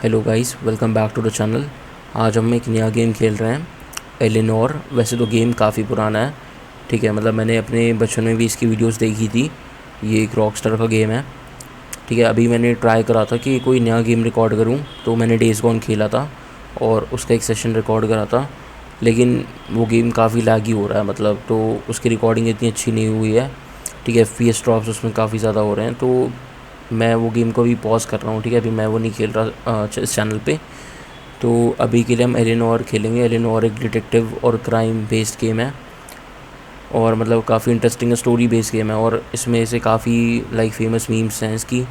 Hello guys, welcome back to the channel. आज हम एक नया गेम खेल रहे हैं, एलिनोर। वैसे तो गेम काफ़ी पुराना है, ठीक है। मतलब मैंने अपने बचपन में भी इसकी वीडियोस देखी थी। ये एक रॉकस्टार का गेम है, ठीक है। अभी मैंने ट्राई करा था कि कोई नया गेम रिकॉर्ड करूं, तो मैंने डेज़ गॉन खेला था और उसका एक सेशन रिकॉर्ड करा था। लेकिन वो गेम काफ़ी लैगी हो रहा है, मतलब तो उसकी रिकॉर्डिंग इतनी अच्छी नहीं हुई है, ठीक है। FPS ड्रॉप्स उसमें काफ़ी ज़्यादा हो रहे हैं, तो मैं वो गेम को भी पॉज कर रहा हूँ, ठीक है। अभी मैं वो नहीं खेल रहा इस चैनल पे। तो अभी के लिए हम एलिनोर खेलेंगे। एलिनोर एक डिटेक्टिव और क्राइम बेस्ड गेम है, और मतलब काफ़ी इंटरेस्टिंग स्टोरी बेस्ड गेम है। और इसमें से काफ़ी लाइक फेमस मीम्स हैं इसकी,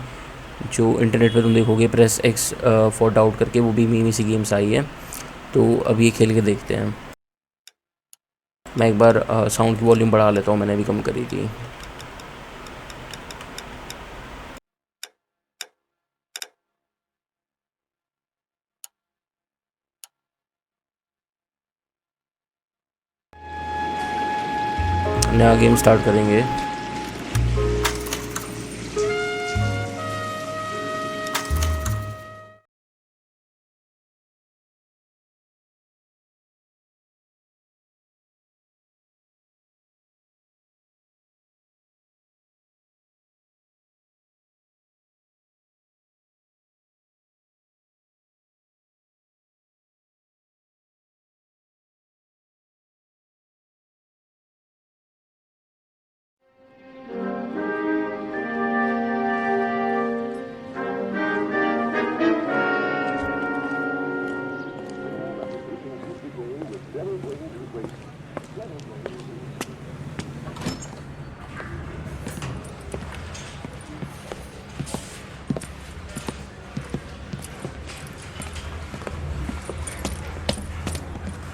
जो इंटरनेट पे तुम देखोगे। प्रेस एक्स फॉर डाउट करके वो भी मीम इसी गेम्स आई है। तो अभी ये खेल के देखते हैं। मैं एक बार साउंड की वॉल्यूम बढ़ा लेता हूँ, मैंने अभी कम करी थी। नया गेम स्टार्ट करेंगे।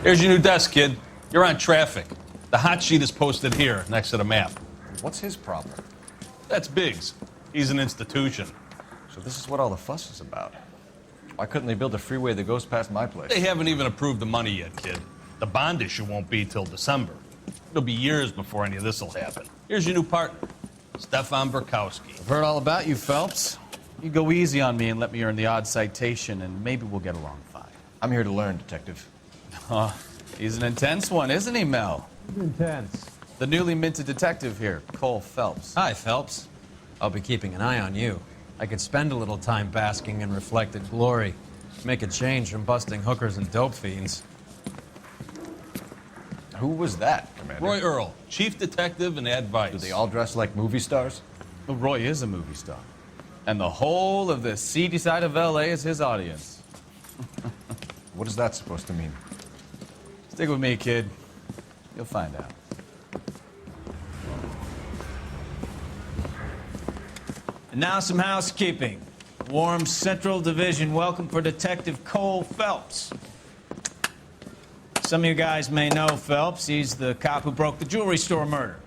Here's your new desk, kid. You're on traffic. The hot sheet is posted here, next to the map. What's his problem? That's Biggs. He's an institution. So this is what all the fuss is about. Why couldn't they build a freeway that goes past my place? They haven't even approved the money yet, kid. The bond issue won't be till December. It'll be years before any of this will happen. Here's your new partner, Stefan Burkowski. I've heard all about you, Phelps. You go easy on me and let me earn the odd citation, and maybe we'll get along fine. I'm here to learn, Detective. He's an intense one, isn't he, Mel? Intense. The newly minted detective here, Cole Phelps. Hi, Phelps. I'll be keeping an eye on you. I could spend a little time basking in reflected glory. Make a change from busting hookers and dope fiends. Who was that, Commander? Roy Earl, chief detective and advice. Do they all dress like movie stars? Well, Roy is a movie star. And the whole of the seedy side of L.A. is his audience. What is that supposed to mean? Stick with me, kid. You'll find out. And now some housekeeping. Warm Central Division welcome for Detective Cole Phelps. Some of you guys may know Phelps. He's the cop who broke the jewelry store murder.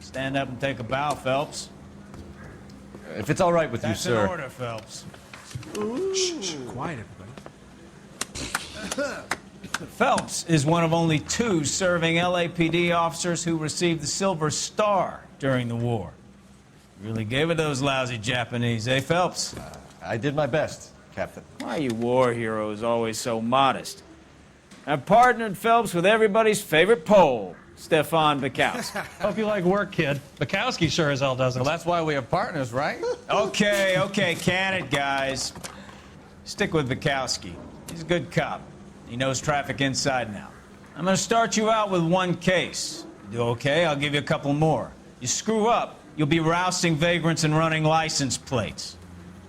Stand up and take a bow, Phelps. If it's all right with you, That's sir. in order, Phelps. Shh, quiet, everybody. Phelps is one of only 2 serving LAPD officers who received the Silver Star during the war. Really gave it those lousy Japanese, eh, Phelps? I did my best, Captain. Why are you war heroes always so modest? I've partnered Phelps with everybody's favorite Pole, Stefan Bukowski. Hope you like work, kid. Bukowski sure as hell doesn't. Well, that's why we have partners, right? Okay, can it, guys. Stick with Bukowski. He's a good cop. He knows traffic inside now. I'm gonna start you out with 1 case. You do okay, I'll give you a couple more. You screw up, you'll be rousting vagrants and running license plates.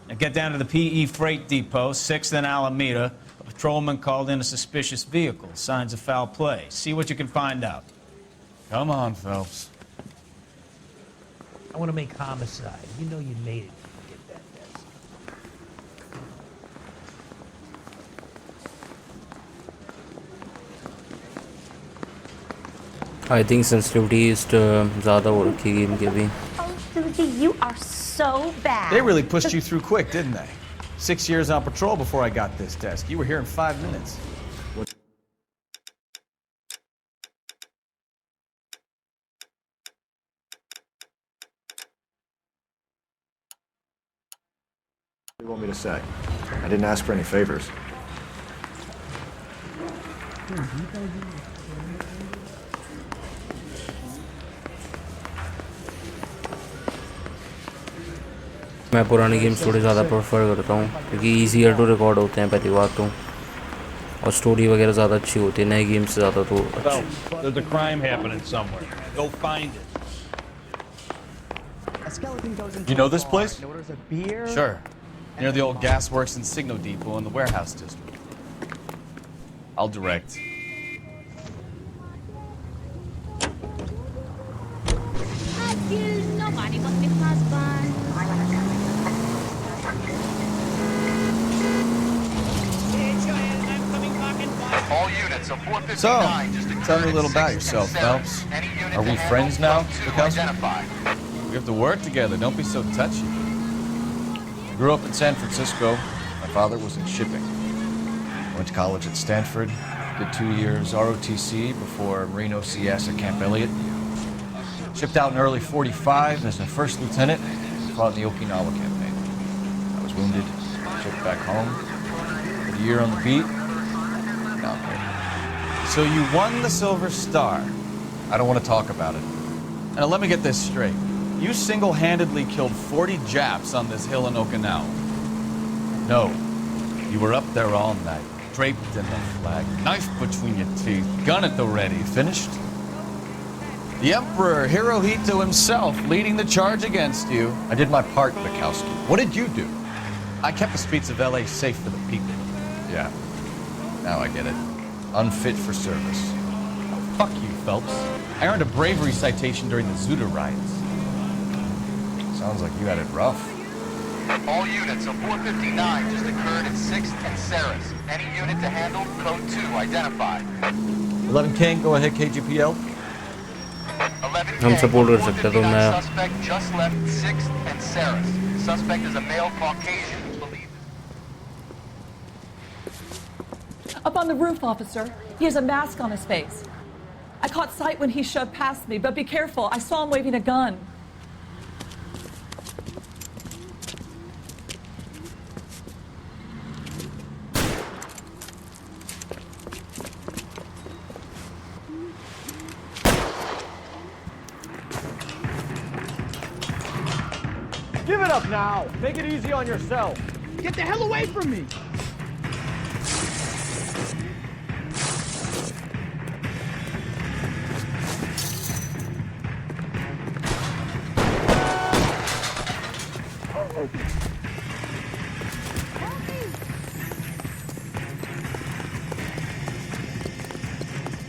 Now get down to the PE Freight Depot, 6th and Alameda. A patrolman called in a suspicious vehicle. Signs of foul play. See what you can find out. Come on, Phelps. I want to make homicide. You know you made it. Get that desk. I think sensitivity ज़्यादा हो रखी है game की अभी। Oh, Susie, you are so bad. They really pushed you through quick, didn't they? 6 years on patrol before I got this desk. You were here in 5 minutes. What do you want me to say? I didn't ask for any favors. मैं पुराने games थोड़े ज़्यादा prefer करता हूँ क्योंकि easier to record होते हैं पहली बात तो, और स्टोरी वगैरह ज़्यादा अच्छी होती है नए गेम्स से ज़्यादा तो अच्छी। There's a crime happening somewhere. Go find it. You know this place? Sure. Near the old gas works and Signo Depot in the warehouse district. I'll direct. Nobody but my husband. All units of 459 So, just tell me a little about occurred at 6 yourself, and 7. Phelps. Any unit Are we to friends handle, now, code 2 Bukowski? identified. We have to work together. Don't be so touchy. I grew up in San Francisco. My father was in shipping. Went to college at Stanford. Did 2 years ROTC before Marino CS at Camp Elliott. Shipped out in early 45 as a first lieutenant. Fought in the Okinawa campaign. I was wounded. Shipped back home. Did a year on the beat. Now I'm here. So you won the Silver Star. I don't want to talk about it. Now let me get this straight. You single-handedly killed 40 Japs on this hill in Okinawa. No. You were up there all night, draped in the flag, knife between your teeth, gun at the ready. Finished? The Emperor Hirohito himself leading the charge against you. I did my part, Bukowski. What did you do? I kept the streets of LA safe for the people. Yeah. Now I get it. Unfit for service. Fuck you, Phelps. I earned a bravery citation during the Zuda riots. Sounds like you had it rough. All units of 459 just occurred at 6th and Saris. Any unit to handle, code 2 identified. 11 King, go ahead, KGPL. 11 हम support कर सकते हैं, तो 459 मैं- suspect just left 6th and Saris. Suspect is a male Caucasian. Believed. Up on the roof, officer. He has a mask on his face. I caught sight when he shoved past me, but be careful. I saw him waving a gun. Give it up now! Make it easy on yourself! Get the hell away from me!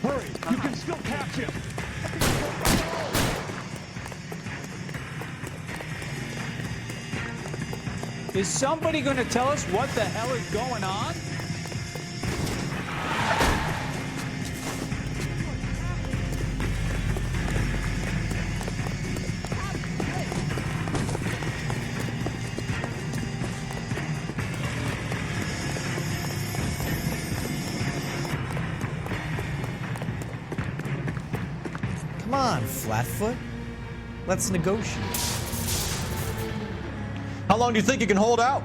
Hurry! You can still catch him! Is somebody going to tell us what the hell is going on? Come on, Flatfoot. Let's negotiate. How long do you think you can hold out?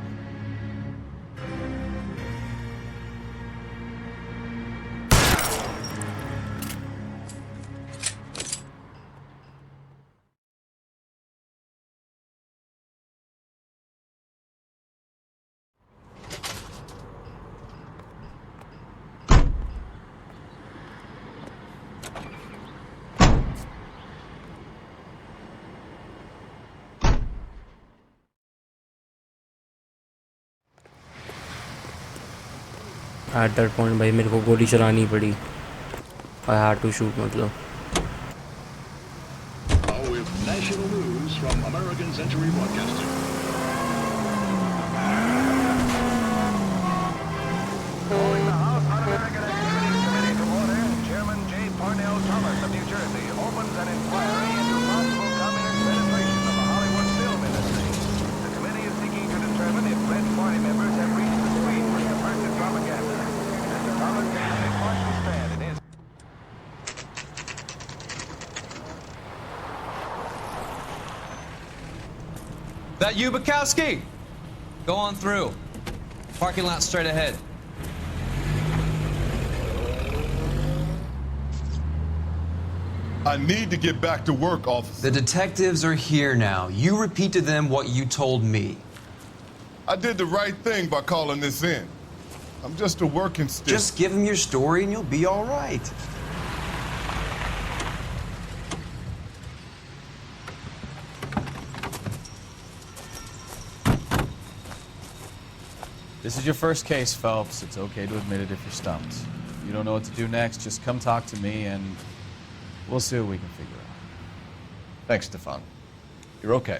At that point भाई मेरे को गोली चलानी पड़ी। I had to shoot मतलब। With national news from American Century Broadcasting. Calling the House Un-American Activities Committee to order. Chairman J. Parnell Thomas of New Jersey opens an inquiry into possible communist penetration of the Hollywood film industry. The committee is seeking to determine if Red Party members have reached the screen for subversive propaganda. Mr. Thomas takes an impartial stand in his... That you, Bukowski? Go on through. Parking lot straight ahead. I need to get back to work, officer. The detectives are here now. You repeat to them what you told me. I did the right thing by calling this in. I'm just a working stick. Just give them your story and you'll be all right. This is your first case, Phelps. It's okay to admit it if you're stumped. If you don't know what to do next, just come talk to me and we'll see what we can figure out. Thanks, Stefan. You're okay.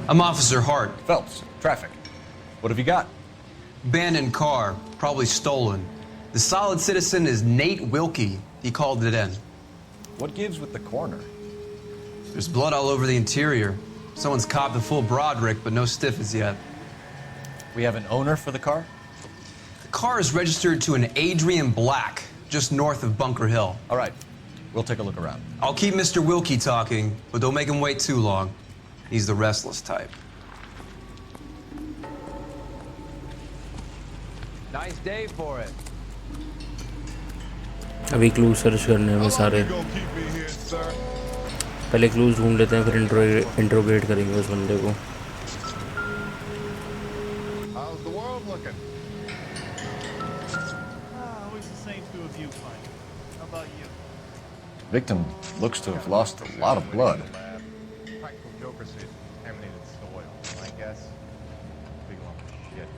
I'm Officer Hart. Phelps, traffic. What have you got? Abandoned car, probably stolen. The solid citizen is Nate Wilkie. He called it in. What gives with the coroner? There's blood all over the interior. Someone's copped a full Broderick, but no stiffs yet. We have an owner for the car? The car is registered to an Adrian Black, just north of Bunker Hill. All right, we'll take a look around. I'll keep Mr. Wilkie talking, but don't make him wait too long. He's the restless type. Nice day for it. अभी clues search करने हैं सारे. पहले clues ढूंढ लेते हैं, फिर interrogate करेंगे उस बंदे को. Victim looks to have lost a lot of blood. Practical joker said contaminated soil. I guess. Big lump of shit.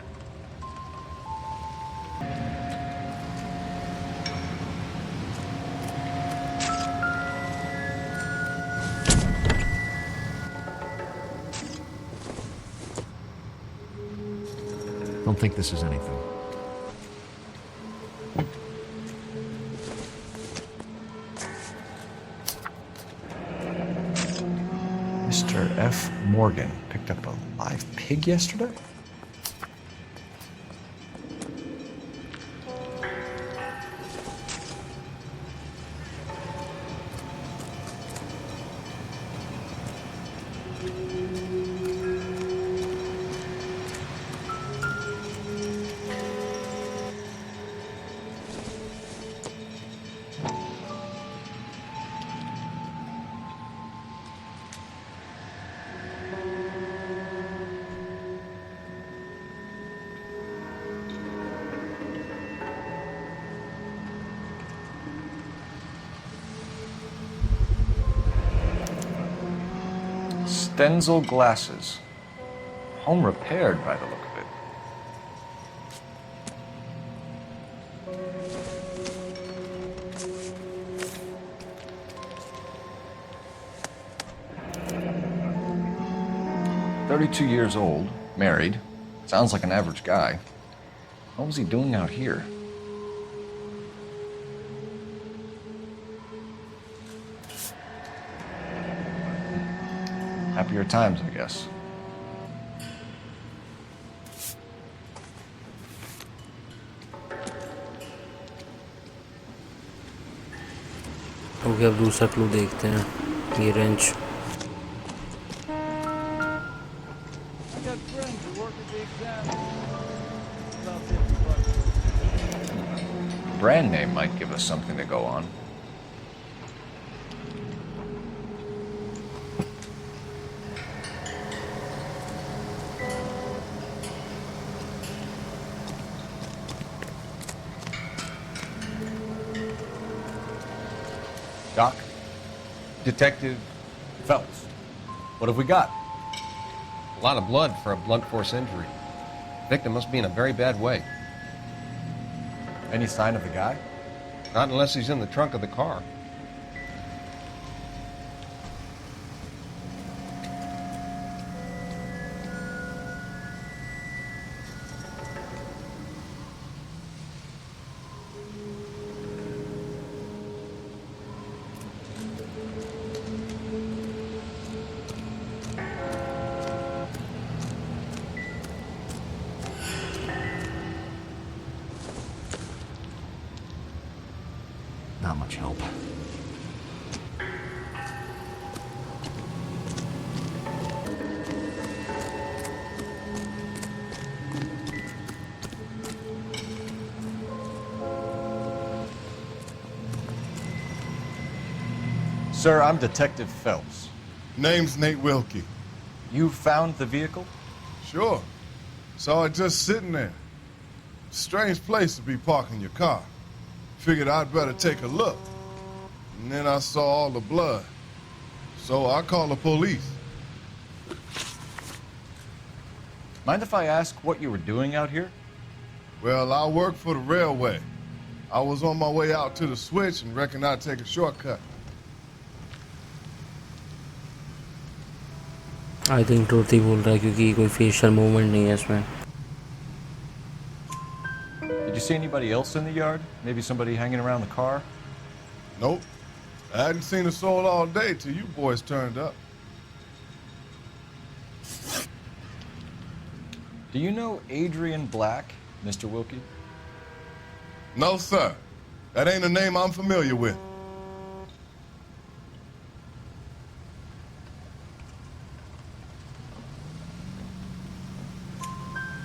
Don't think this is anything. Mr. F. Morgan picked up a live pig yesterday? Stenzel glasses. Home repaired by the look of it. "32 years old, married. Sounds like an average guy. What was he doing out here?" Happier times, I guess. Okay, अब दूसरा clue देखते हैं. ये wrench. Brand name might give us something to go on. Doc? Detective Phelps. What have we got? A lot of blood for a blunt force injury. Victim must be in a very bad way. Any sign of the guy? Not unless he's in the trunk of the car. much help. Sir, I'm Detective Phelps. Name's Nate Wilkie. You found the vehicle? Sure. Saw it just sitting there. Strange place to be parking your car. Figured I'd better take a look. And then I saw all the blood. So I called the police. Mind if I ask what you were doing out here? Well, I work for the railway. I was on my way out to the switch and reckoned I'd take a shortcut. I think truth ही बोल रहा है क्योंकि कोई facial movement नहीं है इसमें. Did you see anybody else in the yard? Maybe somebody hanging around the car? Nope. I hadn't seen a soul all day till you boys turned up. Do you know Adrian Black, Mr. Wilkie? No, sir. That ain't a name I'm familiar with.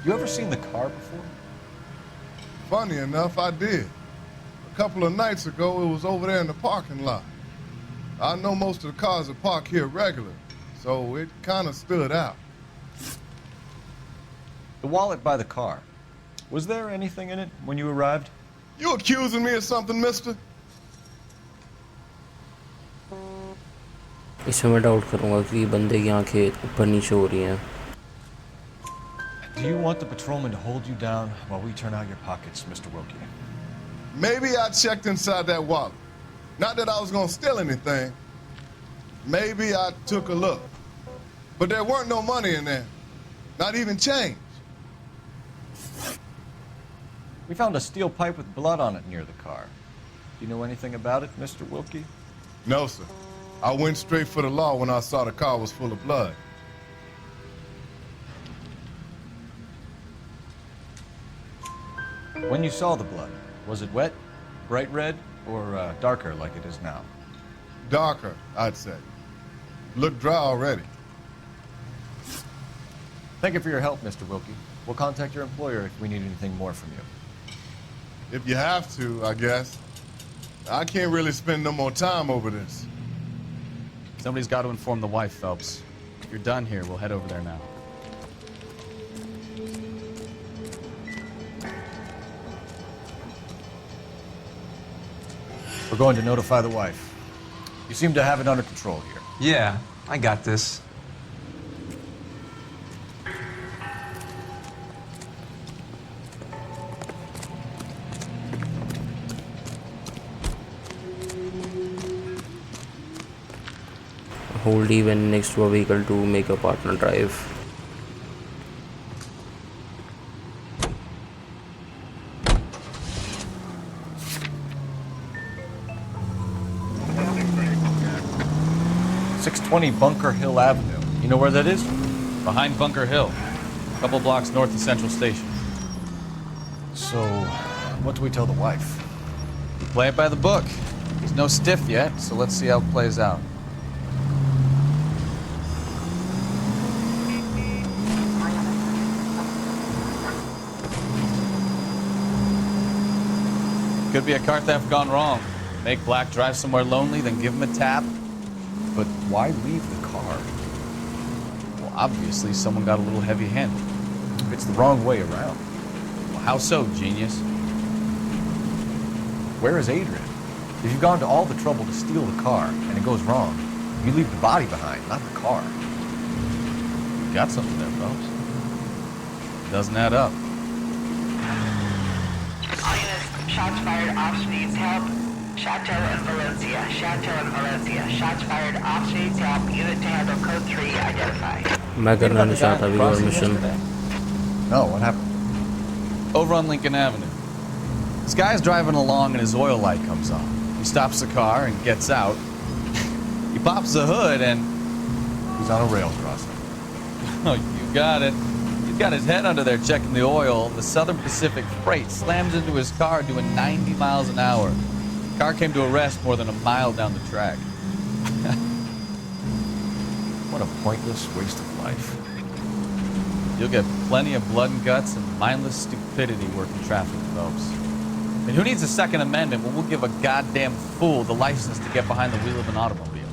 You ever seen the car before? Funny enough, I did. A couple of nights ago, it was over there in the parking lot. I know most of the cars are parked here regular, so it kind of stood out. The wallet by the car. Was there anything in it when you arrived? You accusing me of something, mister? इसमें मैं doubt करूँगा कि बंदे की आंखें ऊपर नीचे हो रही हैं. Do you want the patrolman to hold you down while we turn out your pockets, Mr. Wilkie? Maybe I checked inside that wallet. Not that I was going to steal anything. Maybe I took a look. But there weren't no money in there. Not even change. We found a steel pipe with blood on it near the car. Do you know anything about it, Mr. Wilkie? No, sir. I went straight for the law when I saw the car was full of blood. When you saw the blood, was it wet, bright red, or darker like it is now? Darker, I'd say. Looked dry already. Thank you for your help, Mr. Wilkie. We'll contact your employer if we need anything more from you. If you have to, I guess. I can't really spend no more time over this. Somebody's got to inform the wife, Phelps. If you're done here, we'll head over there now. We're going to notify the wife. You seem to have it under control here. Yeah, I got this. Hold even next to a vehicle to make a partner drive. Bunker Hill Avenue. You know where that is? Behind Bunker Hill. A couple blocks north of Central Station. So, what do we tell the wife? We play it by the book. There's no stiff yet, so let's see how it plays out. Could be a car theft gone wrong. Make Black drive somewhere lonely, then give him a tap. But why leave the car? Well, obviously someone got a little heavy-handed. It's the wrong way around. Well, how so, genius? Where is Adrian? If you've gone to all the trouble to steal the car and it goes wrong, you leave the body behind, not the car. You got something there, Phelps. It doesn't add up. All units, shots fired, ops needs help. Chateau and Valencia. Chateau and Valencia. Shots fired. Ops needs help. Unit to handle code 3 identified. मैं करना नहीं चाहता भी और mission. No, what happened? Over on Lincoln Avenue. This guy's driving along and his oil light comes on. He stops the car and gets out. He pops the hood and... He's on a rail crossing. Oh, you got it. He's got his head under there checking the oil. The Southern Pacific Freight slams into his car doing 90 miles an hour. Car came to a rest more than a mile down the track. What a pointless waste of life. You'll get plenty of blood and guts and mindless stupidity working traffic, Phelps. And who needs a Second Amendment when we'll give a goddamn fool the license to get behind the wheel of an automobile?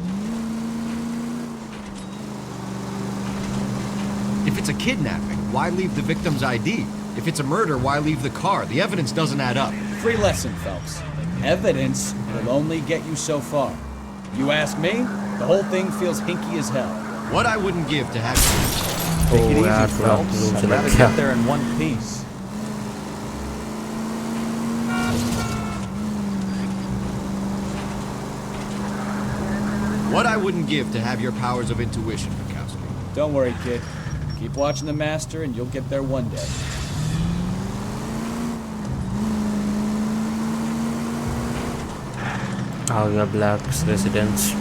If it's a kidnapping, why leave the victim's ID? If it's a murder, why leave the car? The evidence doesn't add up. Free lesson, Phelps. Evidence will only get you so far. You ask me, the whole thing feels hinky as hell. What I wouldn't give to have... Take it easy, Phelps. I'd rather get there in one piece. What I wouldn't give to have your powers of intuition, Bukowski. Don't worry, kid. Keep watching the master and you'll get there one day. How your Black's residence.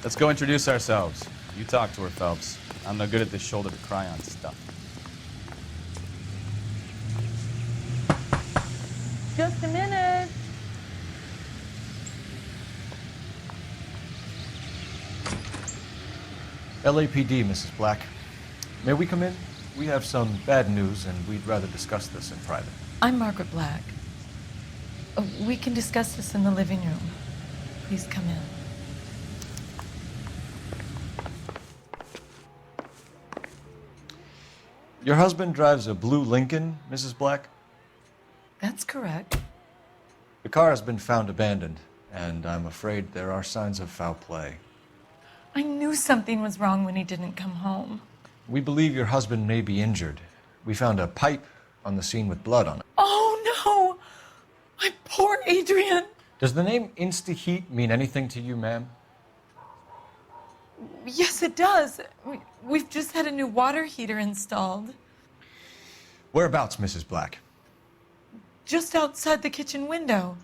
Let's go introduce ourselves. You talk to her, Phelps. I'm no good at this shoulder to cry on stuff. Just a minute. LAPD, Mrs. Black. May we come in? We have some bad news, and we'd rather discuss this in private. I'm Margaret Black. We can discuss this in the living room. Please come in. Your husband drives a blue Lincoln, Mrs. Black? That's correct. The car has been found abandoned, and I'm afraid there are signs of foul play. I knew something was wrong when he didn't come home. We believe your husband may be injured. We found a pipe on the scene with blood on it. Oh, no! My poor Adrian! Does the name Insta-Heat mean anything to you, ma'am? Yes, it does. We've just had a new water heater installed. Whereabouts, Mrs. Black? Just outside the kitchen window,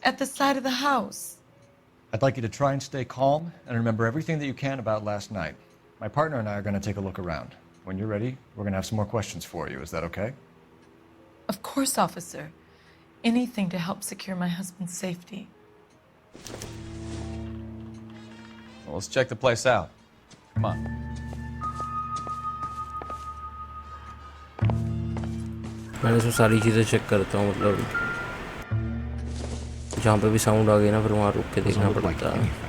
at the side of the house. I'd like you to try and stay calm and remember everything that you can about last night. My partner and I are going to take a look around. When you're ready, we're going to have some more questions for you. Is that okay? Of course, officer. Anything to help secure my husband's safety. Well, let's check the place out. Come on. मैंने इसमें सारी चीज़ें check करता हूँ मतलब जहाँ पे भी साउंड आ गया ना फिर वहाँ रुक के देखना पड़ता है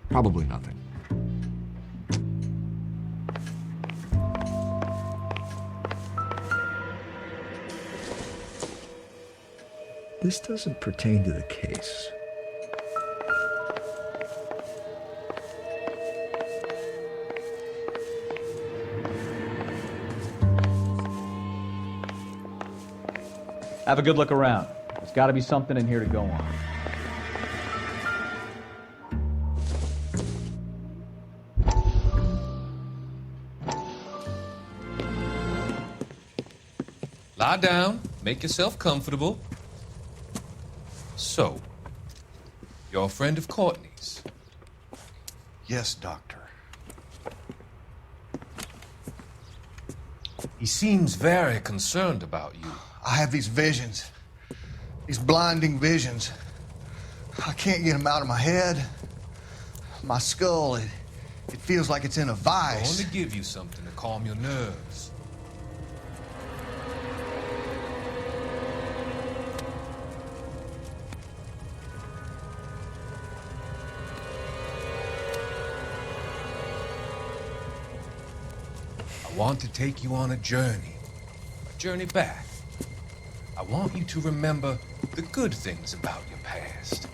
Probably nothing. This doesn't pertain to the case. Have a good look around. There's got to be something in here to go on. Lie down, make yourself comfortable. So, you're a friend of Courtney's? Yes, Doctor. He seems very concerned about you. I have these visions, these blinding visions. I can't get them out of my head. My skull, it feels like it's in a I vice. want to give you something to calm your nerves. I want to take you on a journey back. I want you to remember the good things about your past.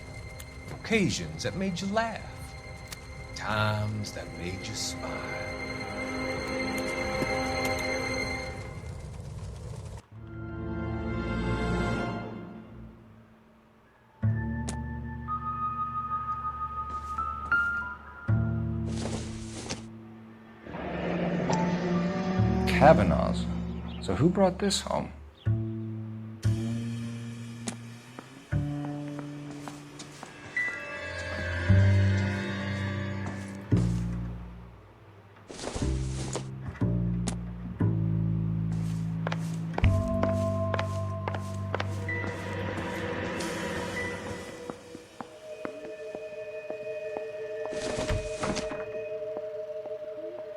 Occasions that made you laugh. Times that made you smile. Kavanaughs. So who brought this home?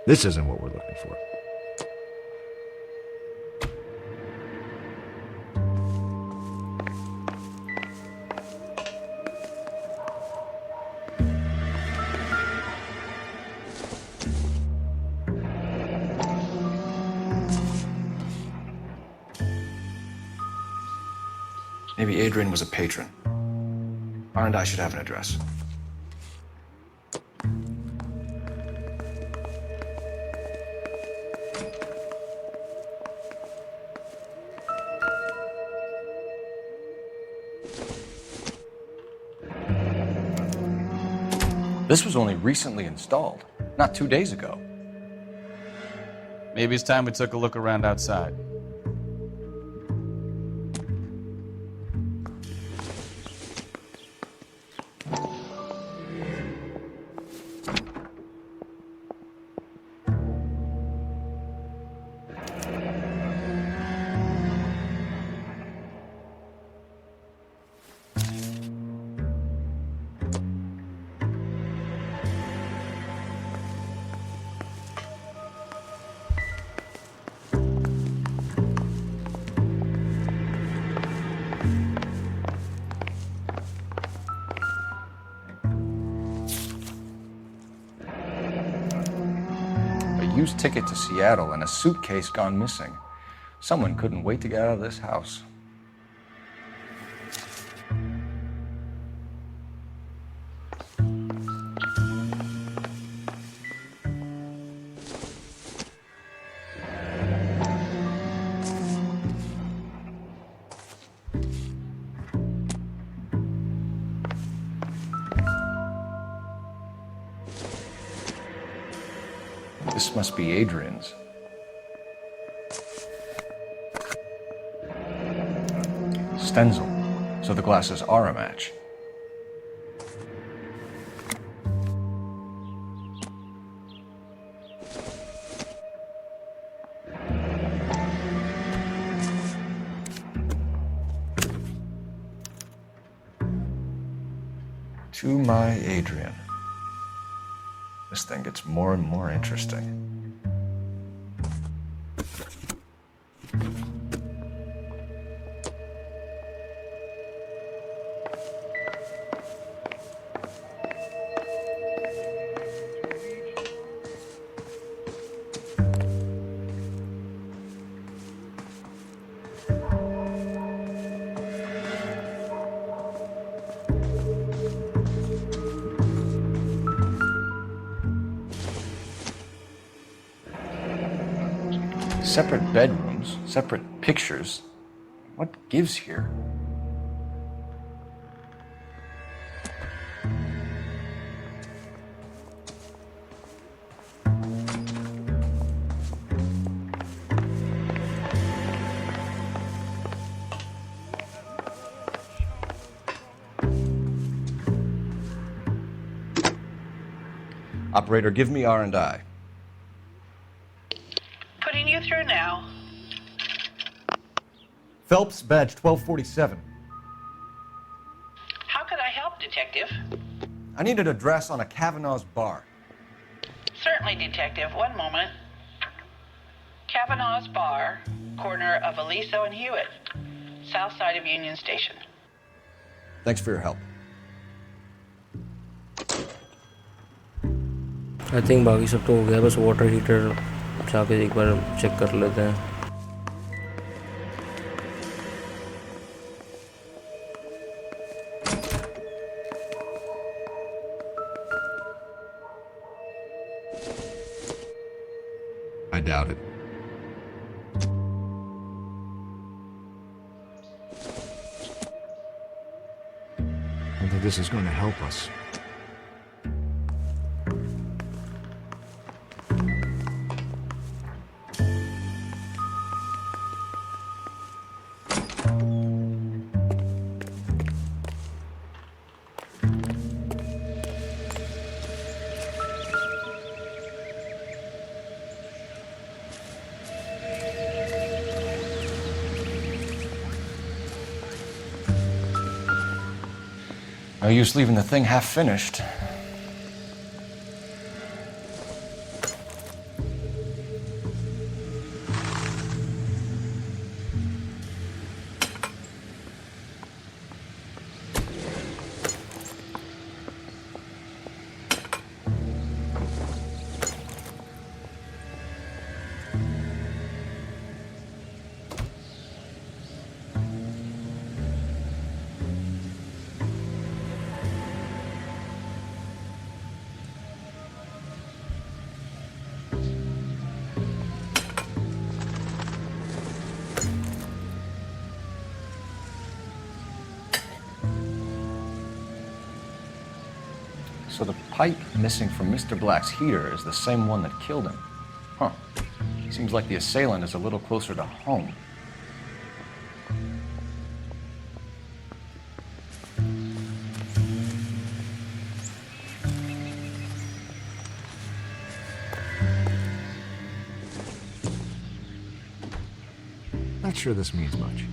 This isn't what we're looking for. Maybe Adrian was a patron. R&I should have an address. This was only recently installed, not 2 days ago. Maybe it's time we took a look around outside. Used ticket to Seattle and a suitcase gone missing. Someone couldn't wait to get out of this house. This must be Adrian's. Stenzel, so the glasses are a match. To my Adrian. This thing gets more and more interesting. Separate bedrooms, separate pictures. What gives here? Operator, give me R&I. Putting you through now. Phelps, badge 1247. How could I help, Detective? I need an address on a Kavanaugh's bar. Certainly, Detective. One moment. Kavanaugh's Bar, corner of Aliso and Hewitt, south side of Union Station. Thanks for your help. I think बाकी सब तो हो गया, बस water heater जाके एक बार check कर लेते हैं. I doubt it. I don't think this is going to help us. No use leaving the thing half finished. So the pipe missing from Mr. Black's heater is the same one that killed him. Huh. Seems like the assailant is a little closer to home. Not sure this means much.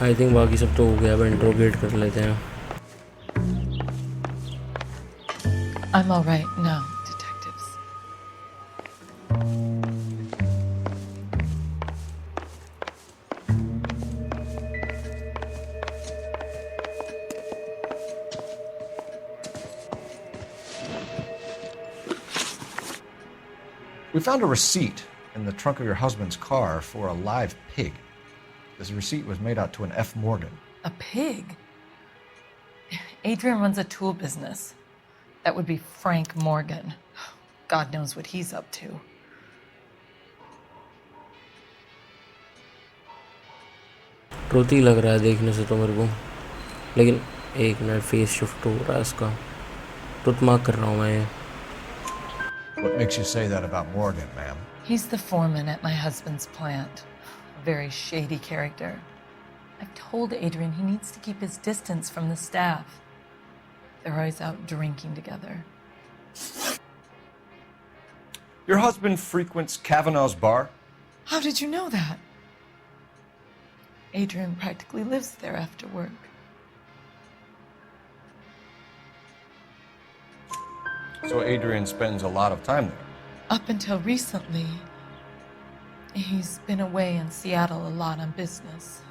I think बाकी सब तो हो गया, अब interrogate कर लेते हैं. I'm all right now, detectives. We found a receipt in the trunk of your husband's car for a live pig. This receipt was made out to an F. Morgan. A pig? Adrian runs a tool business. That would be Frank Morgan. God knows what he's up to. ट्रोती लग रहा है देखने से तो मेरे को, लेकिन एक मिनट फेस शिफ्ट हो रहा है इसका. टूथ मार्क कर रहा हूँ मैं. What makes you say that about Morgan, ma'am? He's the foreman at my husband's plant. A very shady character. I've told Adrian he needs to keep his distance from the staff. They're always out drinking together. Your husband frequents Kavanaugh's bar? How did you know that? Adrian practically lives there after work. So Adrian spends a lot of time there? Up until recently, he's been away in Seattle a lot on business.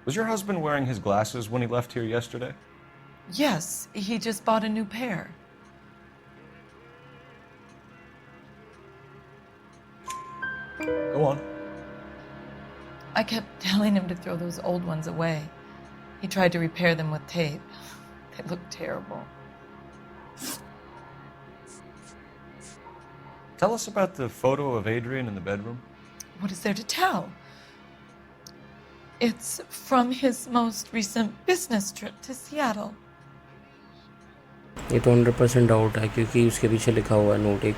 Was your husband wearing his glasses when he left here yesterday? Yes, he just bought a new pair. Go on. I kept telling him to throw those old ones away. He tried to repair them with tape. They look terrible. Tell us about the photo of Adrian in the bedroom. What is there to tell? It's from his most recent business trip to Seattle. ये तो 100% doubt है क्योंकि उसके पीछे लिखा हुआ है note एक.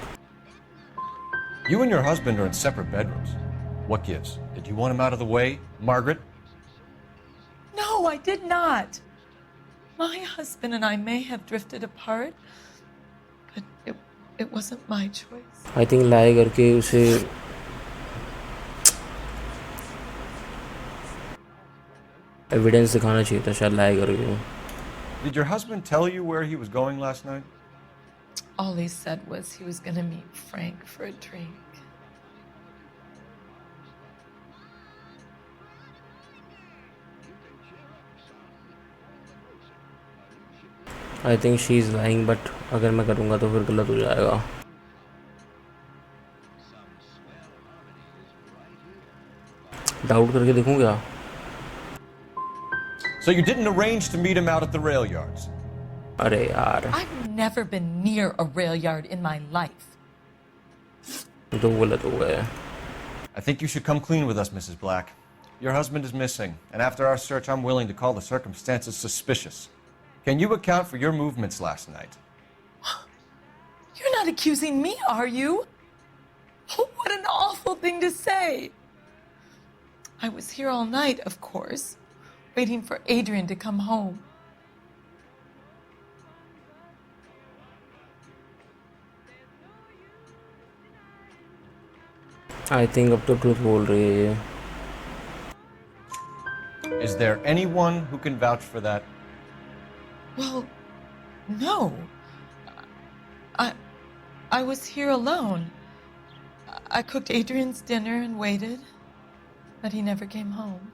You and your husband are in separate bedrooms. What gives? Did you want him out of the way, Margaret? No, I did not. My husband and I may have drifted apart, but it wasn't my choice. I think lie करके उसे evidence दिखाना चाहिए था शायद lie करके. Did your husband tell you where he was going last night? All he said was he was going to meet Frank for a drink. I think she is lying, but अगर मैं करूँगा तो फिर गलत हो जाएगा. Doubt करके देखूँ क्या? So you didn't arrange to meet him out at the rail yards? अरे यार. I've never been near a rail yard in my life. तो गलत हो गया. I think you should come clean with us, Mrs. Black. Your husband is missing, and after our search, I'm willing to call the circumstances suspicious. Can you account for your movements last night? You're not accusing me, are you? What an awful thing to say. I was here all night, of course, waiting for Adrian to come home. I think अब तो truth बोल रही है ये. Is there anyone who can vouch for that? Well, no. I was here alone. I cooked Adrian's dinner and waited, but he never came home.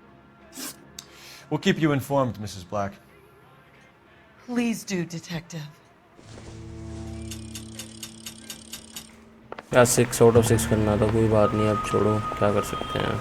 We'll keep you informed, Mrs. Black. Please do, Detective. या 6 out of 6 करना था, कोई बात नहीं, अब छोड़ो, क्या कर सकते हैं.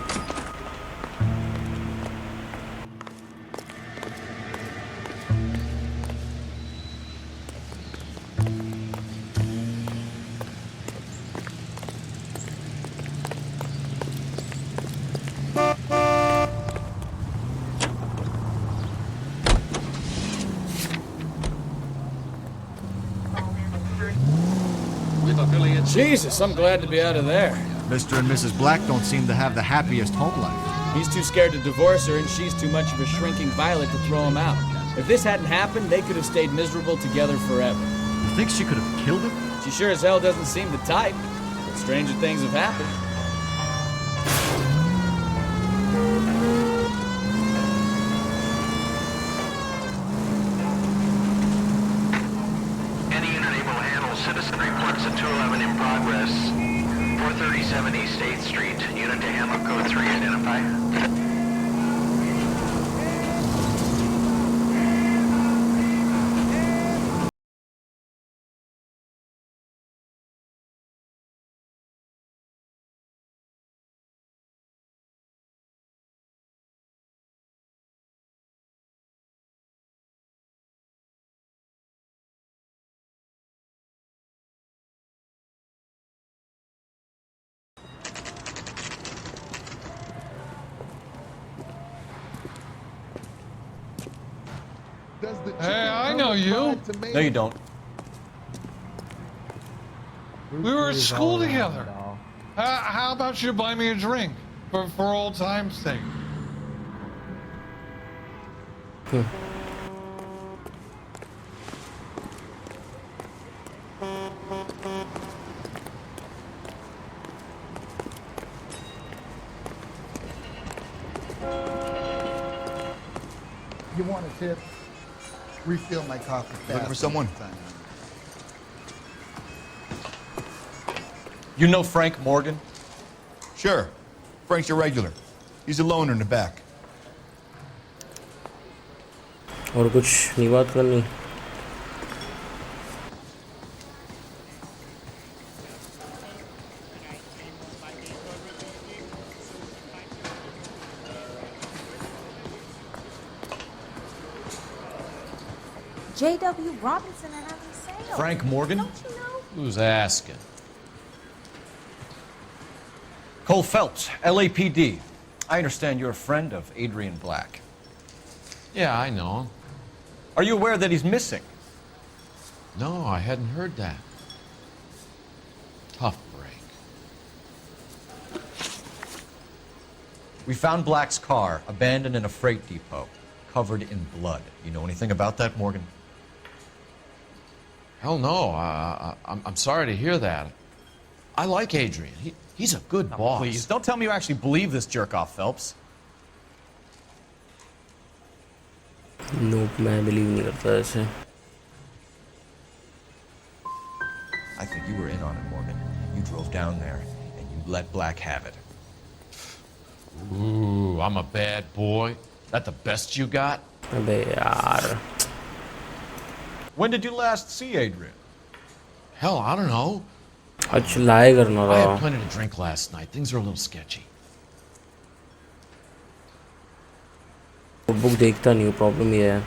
Jesus, I'm glad to be out of there. Mr. and Mrs. Black don't seem to have the happiest home life. He's too scared to divorce her, and she's too much of a shrinking violet to throw him out. If this hadn't happened, they could have stayed miserable together forever. You think she could have killed him? She sure as hell doesn't seem the type, but stranger things have happened. Any unit able to handle citizen reports at 211 in progress. 437 East 8th Street. Unit to handle code 3 identify. Hey, I know you. No, you don't. We were at school together. How about you buy me a drink for old time's sake? You want a tip? Refill my coffee fast. Looking for someone? You know Frank Morgan? Sure. Frank's your regular. He's a loner in the back. और कुछ नहीं बात करनी. J.W. Robinson are having sale. Frank Morgan? Don't you know? Who's asking? Cole Phelps, LAPD. I understand you're a friend of Adrian Black. Yeah, I know him. Are you aware that he's missing? No, I hadn't heard that. Tough break. We found Black's car abandoned in a freight depot, covered in blood. You know anything about that, Morgan? Hell no. I'm sorry to hear that. I like Adrian. He's a good boss. Please, don't tell me you actually believe this jerk-off, Phelps. Nope, मैं believe नहीं करता ऐसे. I think you were in on it, Morgan. You drove down there, and you let Black have it. Ooh, I'm a bad boy. That the best you got? अबे यार. When did you last see Adrian? Hell, I don't know. अच्छा lie करना I था. had plenty to drink last night. Things are a little sketchy. Book देखता नहीं हूँ, problem ये है.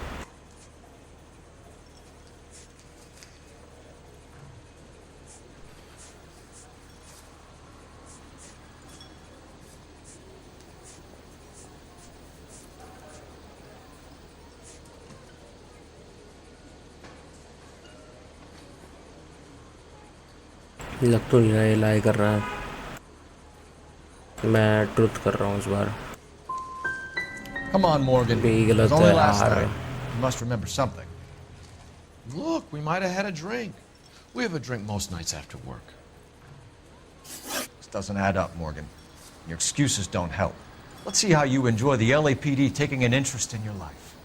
लग तो नहीं रहा ये लाई कर रहा है, मैं ट्रुथ कर रहा हूँ इस बार। Come on, Morgan. ये It was गलत only है last यार। night. You must remember something. Look, we might have had a drink. We have a drink most nights after work. This doesn't add up, Morgan. Your excuses don't help. Let's see how you enjoy the LAPD taking an interest in your life.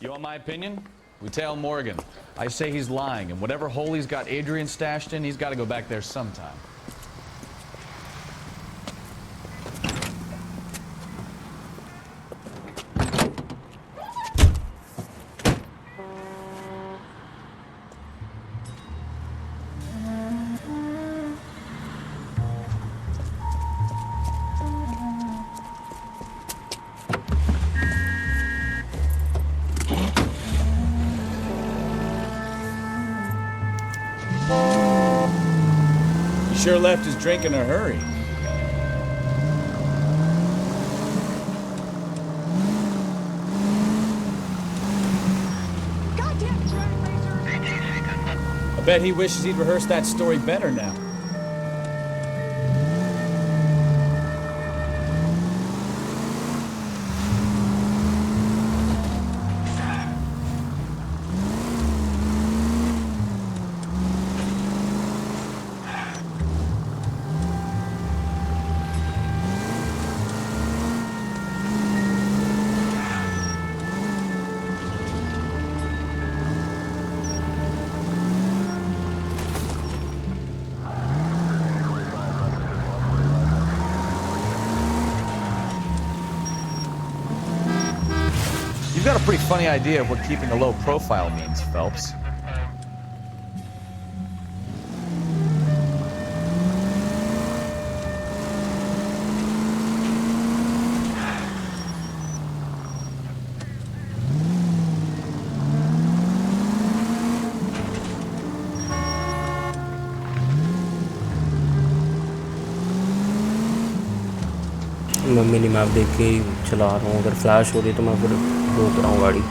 You want my opinion? We tail Morgan. I say he's lying, and whatever hole he's got Adrian stashed in, he's got to go back there sometime. He sure left his drink in a hurry. I bet he wishes he'd rehearsed that story better now. You've got a pretty funny idea of what keeping a low profile means, Phelps. मैं mini map देख के ही चला रहा हूँ, अगर flash हो रही तो मैं फिर रोक रहा हूँ गाड़ी।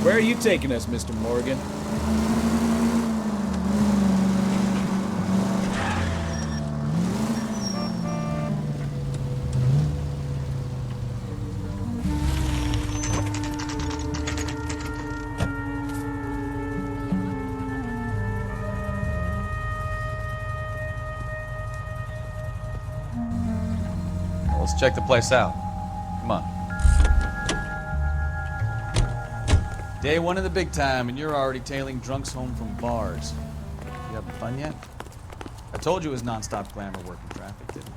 Where are you taking us, Mr. Morgan? Let's check the place out. Come on. Day one of the big time, and you're already tailing drunks home from bars. You having fun yet? I told you it was non-stop glamour working traffic, didn't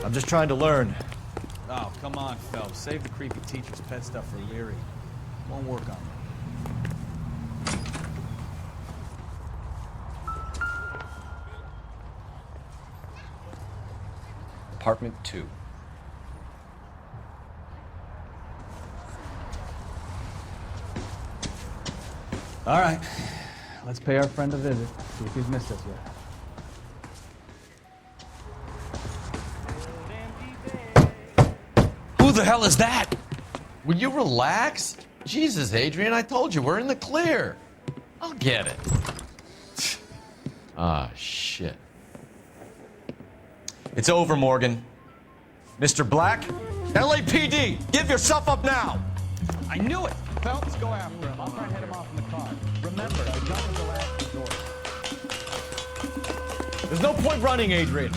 I? I'm just trying to learn. Oh, come on, Phelps. Save the creepy teacher's pet stuff for Leary. Won't work on me. Apartment 2. All right, let's pay our friend a visit, see if he's missed us yet. Who the hell is that? Will you relax? Jesus, Adrian, I told you, we're in the clear. I'll get it. Ah, shit. It's over, Morgan. Mr. Black, LAPD, give yourself up now! I knew it! Phelps, go after him. I'll try and head him off in the car. Remember, the gun is the last resort. There's no point running, Adrian.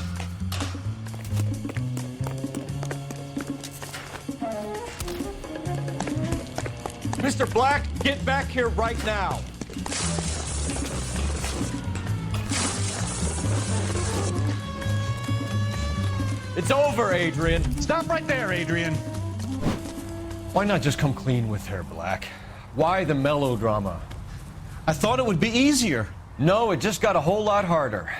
Mr. Black, get back here right now. It's over, Adrian. Stop right there, Adrian. Why not just come clean with her, Black? Why the melodrama? I thought it would be easier. No, it just got a whole lot harder.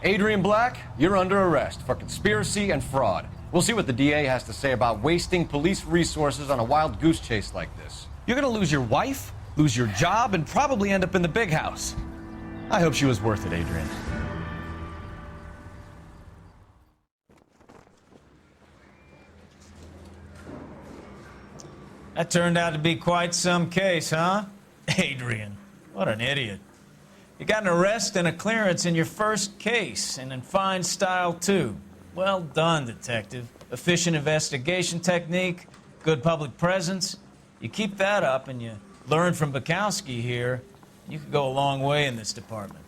Adrian Black, you're under arrest for conspiracy and fraud. We'll see what the DA has to say about wasting police resources on a wild goose chase like this. You're gonna lose your wife, lose your job, and probably end up in the big house. I hope she was worth it, Adrian. That turned out to be quite some case, huh? Adrian, what an idiot. You got an arrest and a clearance in your first case, and in fine style, too. Well done, detective. Efficient investigation technique, good public presence. You keep that up and you learn from Bukowski here, you could go a long way in this department.